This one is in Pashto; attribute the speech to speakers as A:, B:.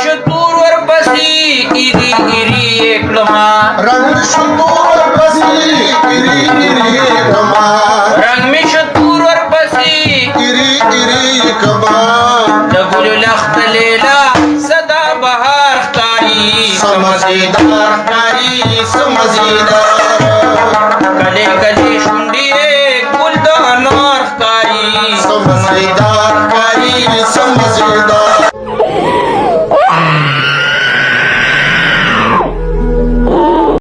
A: شطور ورپسې ایری ایری کړما
B: رنگ شطور پسی ایری ایری کما
A: رنگ می شطور ورپسې
B: ایری ایری کما
A: د ګل لخت لیلا صدا بهار ښکاري
B: سمزیدار کاری سمزیدار
A: کله کله شونډې ګل د انار ښکاري
B: سمزیدار کاری سمزیدار